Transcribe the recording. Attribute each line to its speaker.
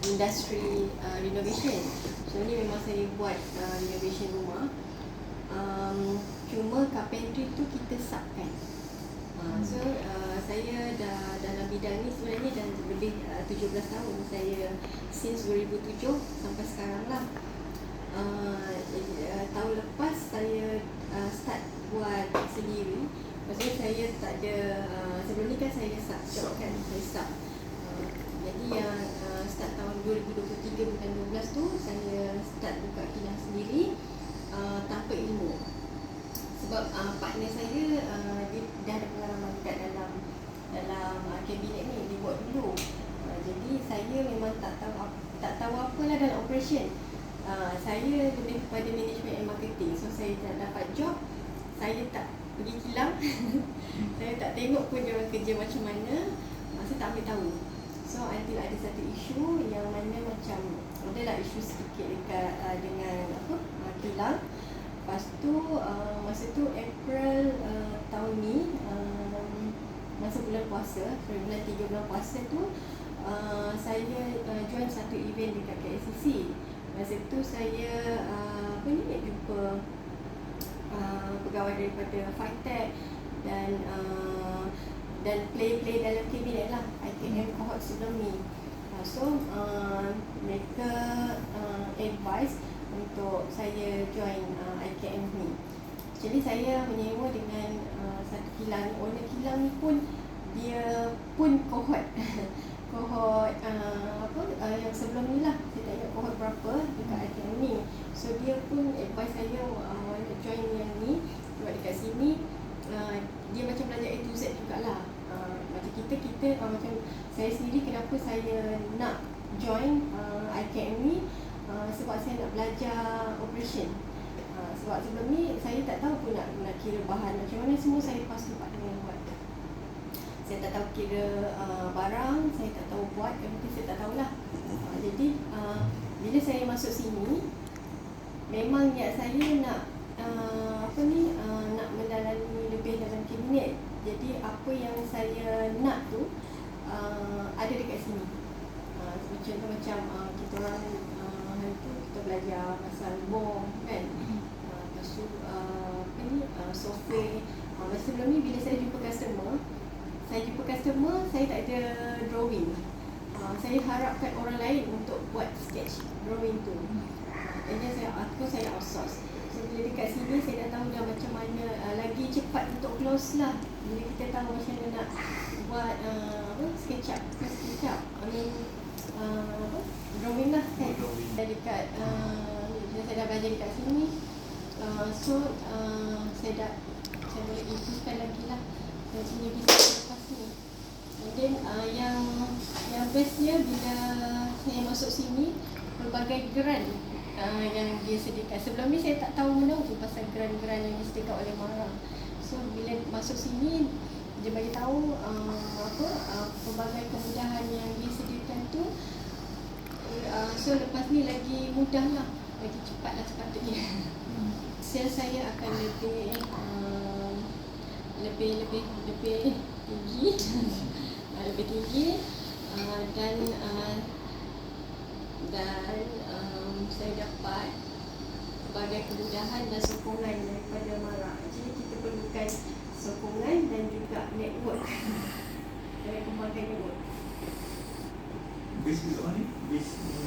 Speaker 1: industri renovation. So ni memang saya buat renovation rumah. Cuma carpentry tu kita subkan. So saya dah dalam bidang ni sebenarnya dah lebih 17 tahun. Saya since 2007 sampai sekarang lah. Tahun lepas saya start buat sendiri. Maksudnya saya tak ada, sebelum ni kan saya job kan, saya start. Jadi yang start tahun 2023 bulan 12 tu saya start buka kilang sendiri tanpa ilmu. Sebab partner saya dia dah ada pengalaman dekat dalam kabinet ni, dia buat dulu. Jadi saya memang tak tahu apalah dalam operation. Saya lebih kepada management and marketing. So saya tak dapat job, saya tak pergi kilang. Saya tak tengok pun dia orang kerja macam mana. Saya tak ambil tahu. So until ada satu isu yang mana macam adalah isu sedikit dekat dengan kilang. Lepas tu masa tu April tahun ni, masa bulan puasa, bulan 3 bulan puasa tu, saya join satu event dekat KLCC. Masa tu saya jumpa pegawai daripada Fitech dan play dalam kabinet lah, IKM cohort sebelum ni. So mereka advise untuk saya join IKM ni. Jadi saya menyewa dengan satu kilang. Owner kilang ni pun dia pun cohort cohort yang sebelum ni lah. Saya tak ingat cohort berapa dekat IKM ni. So dia pun advise saya join yang ni. Sebab dekat sini dia macam belajar A to Z jugalah. Macam kita macam saya sendiri, kenapa saya nak join IKM ni, sebab saya nak belajar operation. Sebab sebelum ni saya tak tahu pun nak kira bahan macam mana, semua saya lepas tu partner yang buat. Saya tak tahu kira barang, saya tak tahu buat, mungkin saya tak tahulah. Jadi bila saya masuk sini, memang niat saya nak nak mendalami lebih dalam kabinet. Jadi apa yang saya nak tu ada dekat sini. Contoh macam kita orang hari tu kita belajar pasal bom kan. Lepas tu software. Masa sebelum ni bila saya jumpa customer, saya tak ada drawing. Saya harapkan orang lain untuk buat sketch drawing tu. Dan saya outsource. So bila dekat sini saya dah tahu dah macam mana lagi cepat untuk close lah. Bila kita tahu macam mana nak buat SketchUp, drawing lah kan. Dekat bila saya dah belajar dekat sini, saya boleh improvekan lagi lah saya punya bisnes lepas ni. Kemudian yang bestnya bila saya masuk sini, pelbagai grant yang dia sediakan. Sebelum ni saya tak tahu mana tu pasal grant-grant yang disediakan oleh MARA. So bila masuk sini, dia bagi tahu pelbagai kemudahan yang disediakan tu. So lepas ni lagi mudah lah, lagi cepat lah sepatutnya. Sales saya akan lebih tinggi, lebih tinggi, dan saya dapat sebagai kemudahan dan sokongan daripada MARA. Jadi kita perlukan sokongan dan juga network dari kembangkan network.
Speaker 2: Base dekat mana ni? Base